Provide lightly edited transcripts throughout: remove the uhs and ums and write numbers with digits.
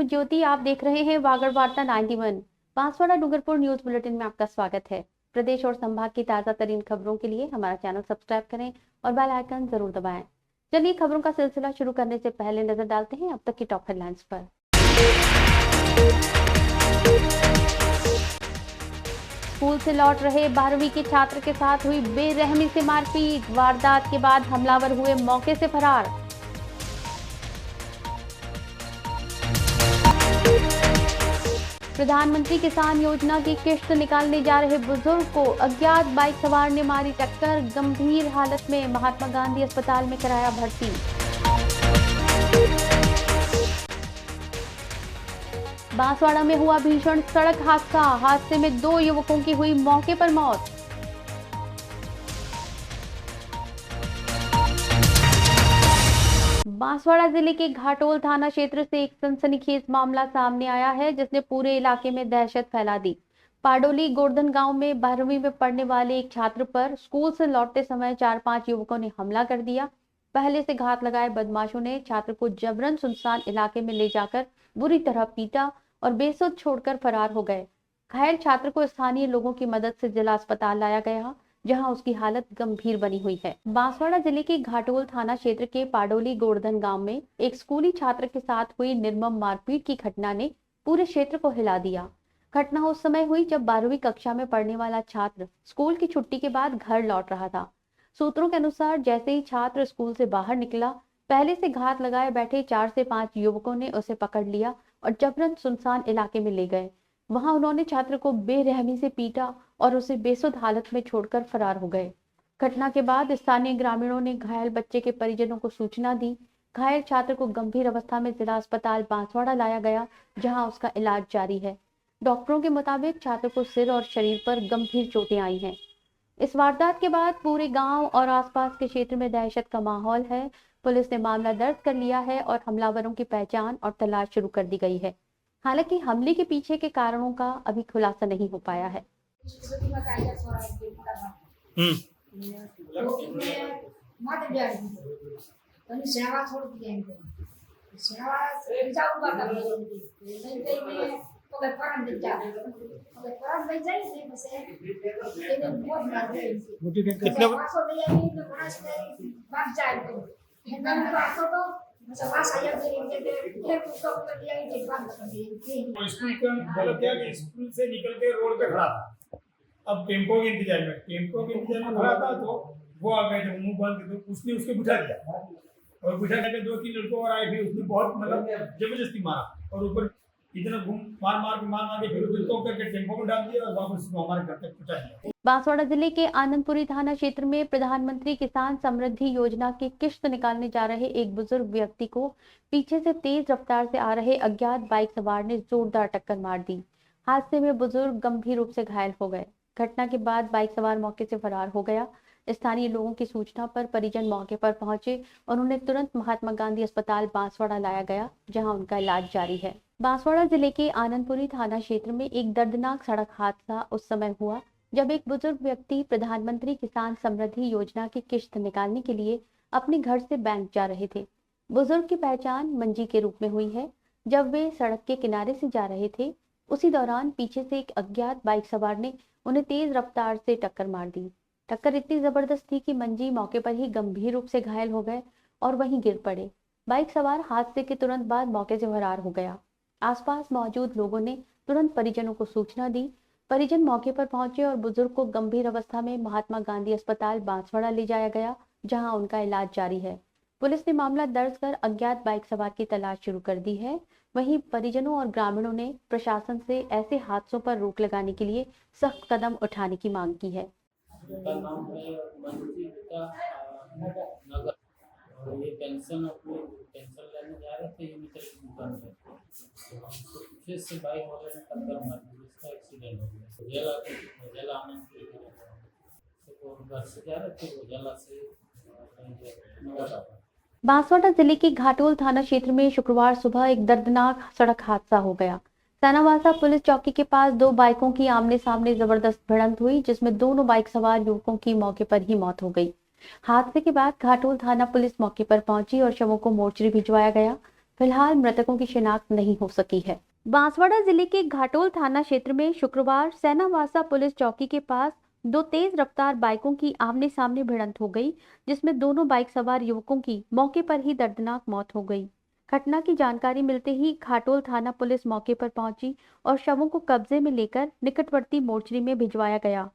हूं ज्योति। आप देख रहे हैं वागड़ वार्ता 91। बांसवाड़ा डूंगरपुर न्यूज बुलेटिन में आपका स्वागत है। प्रदेश और संभाग की ताजा तरीन खबरों के लिए हमारा चैनल सब्सक्राइब करें और बेल आइकन जरूर दबाएं। चलिए खबरों का सिलसिला शुरू करने से पहले नजर डालते हैं अब तक की टॉप हेडलाइंस पर। स्कूल से लौट रहे 12वीं के छात्र के साथ हुई बेरहमी से मारपीट। वारदात के बाद हमलावर हुए मौके से फरार। प्रधानमंत्री किसान योजना की किश्त निकालने जा रहे बुजुर्ग को अज्ञात बाइक सवार ने मारी टक्कर। गंभीर हालत में महात्मा गांधी अस्पताल में कराया भर्ती। बांसवाड़ा में हुआ भीषण सड़क हादसे में 2 युवकों की हुई मौके पर मौत। बांसवाड़ा जिले के घाटोल थाना क्षेत्र से एक सनसनीखेज मामला सामने आया है, जिसने पूरे इलाके में दहशत फैला दी। पाडोली गोर्धन गांव में 12वीं में पढ़ने वाले एक छात्र पर स्कूल से लौटते समय 4-5 युवकों ने हमला कर दिया। पहले से घात लगाए बदमाशों ने छात्र को जबरन सुनसान इलाके में ले जाकर बुरी तरह पीटा और बेसुध छोड़कर फरार हो गए। घायल छात्र को स्थानीय लोगों की मदद से जिला अस्पताल लाया गया, जहां उसकी हालत गंभीर बनी हुई है। बांसवाड़ा जिले के घाटोल थाना क्षेत्र के पाडोली गोर्धन गांव में एक स्कूली छात्र के साथ हुई निर्मम मारपीट की घटना ने पूरे क्षेत्र को हिला दिया। घटना उस समय हुई जब 12वीं कक्षा में पढ़ने वाला छात्र स्कूल की छुट्टी के बाद घर लौट रहा था। सूत्रों के अनुसार जैसे ही छात्र स्कूल से बाहर निकला, पहले से घात लगाए बैठे 4 से 5 युवकों ने उसे पकड़ लिया और जबरन सुनसान इलाके में ले गए। वहां उन्होंने छात्र को बेरहमी से पीटा और उसे बेसुध हालत में छोड़कर फरार हो गए। घटना के बाद स्थानीय ग्रामीणों ने घायल बच्चे के परिजनों को सूचना दी। घायल छात्र को गंभीर अवस्था में जिला अस्पताल बांसवाड़ा लाया गया, जहां उसका इलाज जारी है। डॉक्टरों के मुताबिक छात्र को सिर और शरीर पर गंभीर चोटें आई हैं। इस वारदात के बाद पूरे गांव और आसपास के क्षेत्र में दहशत का माहौल है। पुलिस ने मामला दर्ज कर लिया है और हमलावरों की पहचान और तलाश शुरू कर दी गई है। हालांकि हमले के पीछे के कारणों का अभी खुलासा नहीं हो पाया है। स्कूल से निकल के रोड पे खड़ा था। अब टेम्पो के इंतजार में खड़ा था, तो वो आ गए, मुंह बंद थे, तो उसने उसको बिठा दिया और बिठा के 2-3 लड़कों और आए, फिर उसने बहुत मतलब जबरदस्ती मारा और ऊपर इतना मार के फिर उसको करके टेम्पो में डाल दिया और वापस हमारे घर तक पहुंचा दिया। बांसवाड़ा जिले के आनंदपुरी थाना क्षेत्र में प्रधानमंत्री किसान समृद्धि योजना की किश्त निकालने जा रहे एक बुजुर्ग व्यक्ति को पीछे से तेज रफ्तार से आ रहे अज्ञात बाइक सवार ने जोरदार टक्कर मार दी। हादसे में बुजुर्ग गंभीर रूप से घायल हो गए। घटना के बाद बाइक सवार मौके से फरार हो गया। स्थानीय लोगों की सूचना पर परिजन मौके पर पहुंचे और उन्हें तुरंत महात्मा गांधी अस्पताल बांसवाड़ा लाया गया, जहां उनका इलाज जारी है। बांसवाड़ा जिले के आनंदपुरी थाना क्षेत्र में एक दर्दनाक सड़क हादसा उस समय हुआ जब एक बुजुर्ग व्यक्ति प्रधानमंत्री किसान समृद्धि योजना की किश्त निकालने के लिए अपने घर से बैंक जा रहे थे। बुजुर्ग की पहचान मंजी के रूप में हुई है। जब वे सड़क के किनारे से जा रहे थे, उसी दौरान पीछे से एक अज्ञात बाइक सवार ने उन्हें तेज रफ्तार से टक्कर मार दी। टक्कर इतनी जबरदस्त थी कि मंजी मौके पर ही गंभीर रूप से घायल हो गए और वहीं गिर पड़े। बाइक सवार हादसे के तुरंत बाद मौके से फरार हो गया। आसपास मौजूद लोगों ने तुरंत परिजनों को सूचना दी। परिजन मौके पर पहुंचे और बुजुर्ग को गंभीर अवस्था में महात्मा गांधी अस्पताल बांसवाड़ा ले जाया गया, जहां उनका इलाज जारी है। पुलिस ने मामला दर्ज कर अज्ञात बाइक सवार की तलाश शुरू कर दी है। वहीं परिजनों और ग्रामीणों ने प्रशासन से ऐसे हादसों पर रोक लगाने के लिए सख्त कदम उठाने की मांग की है। और ये पेंशन लेने जा रहे थे, ये मित्र दुकान में पीछे से बाइक वाले ने टक्कर मार दी, इसका एक्सीडेंट हो गया। उजाला आनंदपुरी तो घर से जा रहे थे, उजाला से बांसवाड़ा जिले के घाटोल थाना क्षेत्र में शुक्रवार सुबह एक दर्दनाक सड़क हादसा हो गया। सनावासा पुलिस चौकी के पास 2 बाइकों की आमने सामने जबरदस्त भिड़ंत हुई, जिसमें दोनों बाइक सवार युवकों की मौके पर ही मौत हो गई। हादसे के बाद घाटोल थाना पुलिस मौके पर पहुंची और शवों को मोर्चरी भिजवाया गया। फिलहाल मृतकों की शिनाख्त नहीं हो सकी है। बांसवाड़ा जिले के घाटोल थाना क्षेत्र में शुक्रवार सेनावासा पुलिस चौकी के पास दो तेज रफ्तार बाइकों की आमने सामने भिड़ंत हो गई, जिसमें दोनों बाइक सवार युवकों की मौके पर ही दर्दनाक मौत हो गई। घटना की जानकारी मिलते ही घाटोल थाना पुलिस मौके पर पहुंची और शवों को कब्जे में लेकर निकटवर्ती मोर्चरी में भिजवाया गया।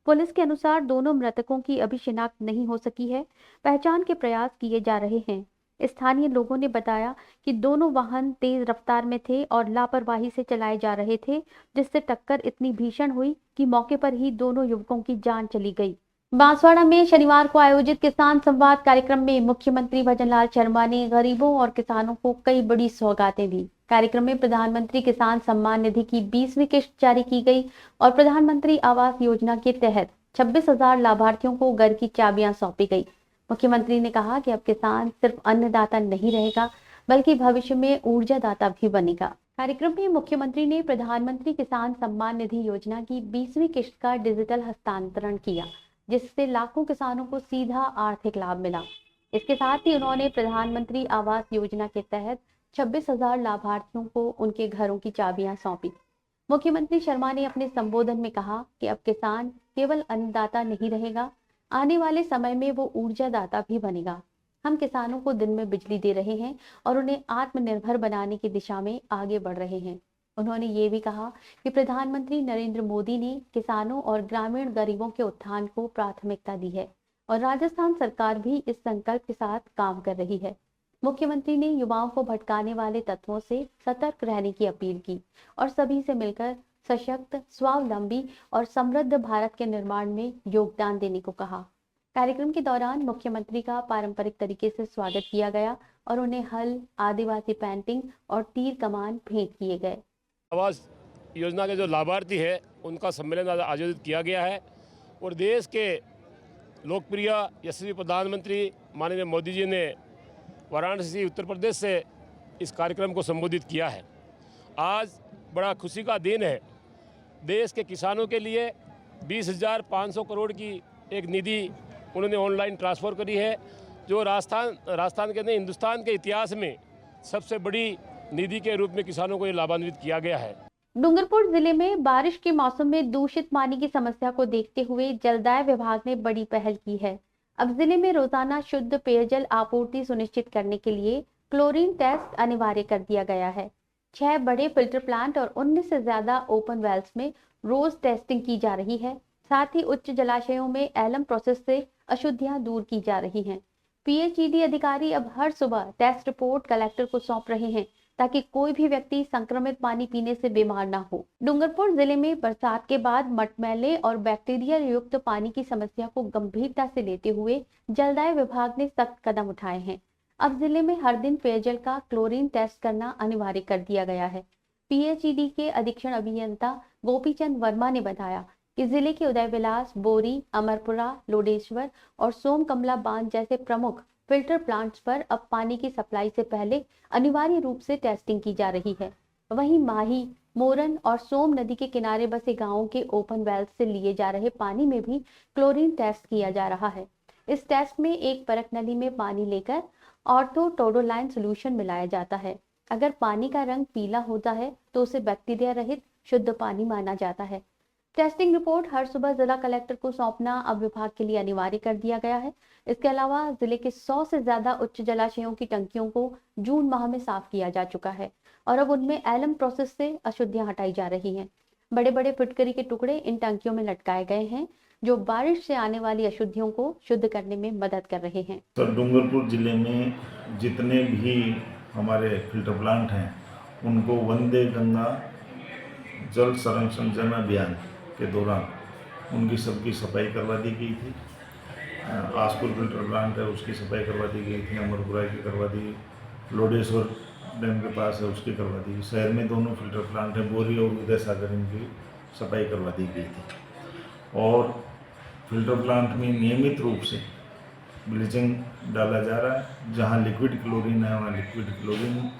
पुलिस के अनुसार दोनों मृतकों की अभी शिनाख्त नहीं हो सकी है। पहचान के प्रयास किए जा रहे हैं। स्थानीय लोगों ने बताया कि दोनों वाहन तेज रफ्तार में थे और लापरवाही से चलाए जा रहे थे, जिससे टक्कर इतनी भीषण हुई कि मौके पर ही दोनों युवकों की जान चली गई। बांसवाड़ा में शनिवार को आयोजित किसान संवाद कार्यक्रम में मुख्यमंत्री भजनलाल शर्मा ने गरीबों और किसानों को कई बड़ी सौगातें दी। कार्यक्रम में प्रधानमंत्री किसान सम्मान निधि की 20वीं किश्त जारी की गई और प्रधानमंत्री आवास योजना के तहत 26,000 लाभार्थियों को घर की चाबियां सौंपी गई। मुख्यमंत्री ने कहा कि अब किसान सिर्फ अन्नदाता नहीं रहेगा, बल्कि भविष्य में ऊर्जादाता भी बनेगा। कार्यक्रम में मुख्यमंत्री ने प्रधानमंत्री किसान सम्मान निधि योजना की 20वीं किश्त का डिजिटल हस्तांतरण किया, जिससे लाखों किसानों को सीधा आर्थिक लाभ मिला। इसके साथ ही उन्होंने प्रधानमंत्री आवास योजना के तहत 26,000 लाभार्थियों को उनके घरों की चाबियां सौंपी। मुख्यमंत्री शर्मा ने अपने संबोधन में कहा कि अब किसान केवल अन्नदाता नहीं रहेगा, आने वाले समय में वो ऊर्जादाता भी बनेगा। हम किसानों को दिन में बिजली दे रहे हैं और उन्हें आत्मनिर्भर बनाने की दिशा में आगे बढ़ रहे हैं। उन्होंने ये भी कहा कि प्रधानमंत्री नरेंद्र मोदी ने किसानों और ग्रामीण गरीबों के उत्थान को प्राथमिकता दी है और राजस्थान सरकार भी इस संकल्प के साथ काम कर रही है। मुख्यमंत्री ने युवाओं को भटकाने वाले तत्वों से सतर्क रहने की अपील की और सभी से मिलकर सशक्त, स्वावलंबी और समृद्ध भारत के निर्माण में योगदान देने को कहा। कार्यक्रम के दौरान मुख्यमंत्री का पारंपरिक तरीके से स्वागत किया गया और उन्हें हल, आदिवासी पेंटिंग और तीर कमान भेंट किए गए। आवास योजना के जो लाभार्थी है उनका सम्मेलन आयोजित किया गया है और देश के लोकप्रिय यशस्वी प्रधानमंत्री माननीय मोदी जी ने वाराणसी उत्तर प्रदेश से इस कार्यक्रम को संबोधित किया है। आज बड़ा खुशी का दिन है। देश के किसानों के लिए 20,500 करोड़ की एक निधि उन्होंने ऑनलाइन ट्रांसफ़र करी है, जो राजस्थान के नहीं हिंदुस्तान के इतिहास में सबसे बड़ी निधि के रूप में किसानों को ये लाभान्वित किया गया है। डूंगरपुर जिले में बारिश के मौसम में दूषित पानी की समस्या को देखते हुए जलदाय विभाग ने बड़ी पहल की है। अब जिले में रोजाना शुद्ध पेयजल आपूर्ति सुनिश्चित करने के लिए क्लोरीन टेस्ट अनिवार्य कर दिया गया है। 6 बड़े फिल्टर प्लांट और 19 से ज्यादा ओपन वेल्स में रोज टेस्टिंग की जा रही है। साथ ही उच्च जलाशयों में एलएम प्रोसेस से अशुद्धियां दूर की जा रही हैं। पीएचईडी अधिकारी अब हर सुबह टेस्ट रिपोर्ट कलेक्टर को सौंप रहे हैं ताकि कोई भी व्यक्ति संक्रमित पानी पीने से बीमार ना हो। डूंगरपुर जिले में बरसात के बाद मटमैले और बैक्टीरिया युक्त पानी की समस्या को गंभीरता से लेते हुए जलदाय विभाग ने सख्त कदम उठाए हैं। अब जिले में हर दिन पेयजल का क्लोरीन टेस्ट करना अनिवार्य कर दिया गया है। पीएचईडी के अधीक्षण अभियंता गोपीचंद वर्मा ने बताया कि जिले के उदयविलास, बोरी, अमरपुरा, लोडेश्वर और सोमकमला बांध जैसे प्रमुख फिल्टर प्लांट्स पर अब पानी की सप्लाई से पहले अनिवार्य रूप से टेस्टिंग की जा रही है। वहीं माही, मोरन और सोम नदी के किनारे बसे गांवों के ओपन वेल्स से लिए जा रहे पानी में भी क्लोरीन टेस्ट किया जा रहा है। इस टेस्ट में एक परख नली में पानी लेकर ऑर्थोटोडोलाइन सोल्यूशन मिलाया जाता है। अगर पानी का रंग पीला होता है तो उसे बैक्टीरिया रहित शुद्ध पानी माना जाता है। टेस्टिंग रिपोर्ट हर सुबह जिला कलेक्टर को सौंपना अब विभाग के लिए अनिवार्य कर दिया गया है। इसके अलावा जिले के 100 से ज्यादा उच्च जलाशयों की टंकियों को जून माह में साफ किया जा चुका है और अब उनमें एलएम प्रोसेस से अशुद्धियां हटाई जा रही हैं। बड़े बड़े फिटकरी के टुकड़े इन टंकियों में लटकाए गए हैं, जो बारिश से आने वाली अशुद्धियों को शुद्ध करने में मदद कर रहे हैं। तो डूंगरपुर जिले में जितने भी हमारे फिल्टर प्लांट हैं उनको वंदे गंगा जल संरक्षण अभियान के दौरान उनकी सबकी सफाई करवा दी गई थी। आसपुर फिल्टर प्लांट है उसकी सफाई करवा दी गई थी, अमरपुरा की करवा दी, लोडेश्वर डैम के पास है उसकी करवा दी। शहर में दोनों फिल्टर प्लांट हैं, बोरी और उदय सागर, इनकी सफाई करवा दी गई थी। और फिल्टर प्लांट में नियमित रूप से ब्लीचिंग डाला जा रहा है। जहाँ लिक्विड क्लोरीन है वहाँ लिक्विड क्लोरीन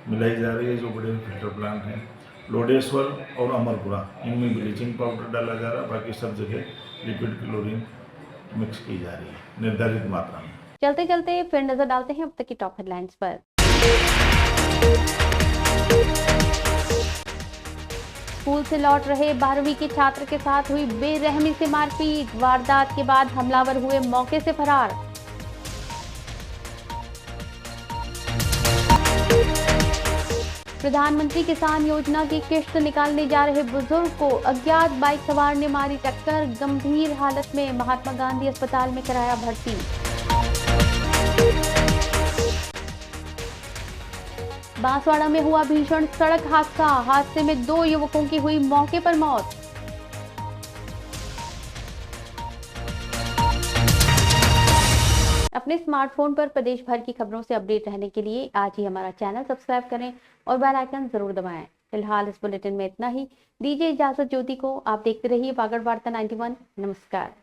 मिलाई जा रही है। जो बड़े फिल्टर प्लांट हैं लोडेश्वर और अमरपुरा, इनमें ब्लीचिंग पाउडर डाला जा रहा है। बाकी सब जगह लिक्विड क्लोरीन मिक्स की जा रही है निर्धारित मात्रा में। चलते चलते फिर नजर डालते हैं अब तक की टॉप हेडलाइंस पर। स्कूल से लौट रहे 12वीं के छात्र के साथ हुई बेरहमी से मारपीट। वारदात के बाद हमलावर हुए मौके से फरार। प्रधानमंत्री किसान योजना की किश्त निकालने जा रहे बुजुर्ग को अज्ञात बाइक सवार ने मारी टक्कर। गंभीर हालत में महात्मा गांधी अस्पताल में कराया भर्ती। बांसवाड़ा में हुआ भीषण सड़क हादसा। हादसे में 2 युवकों की हुई मौके पर मौत। अपने स्मार्टफोन पर प्रदेश भर की खबरों से अपडेट रहने के लिए आज ही हमारा चैनल सब्सक्राइब करें और बेल आइकन जरूर दबाएं। फिलहाल इस बुलेटिन में इतना ही। दीजिए इजाजत ज्योति को। आप देखते रहिए वागड़ वार्ता 91। नमस्कार।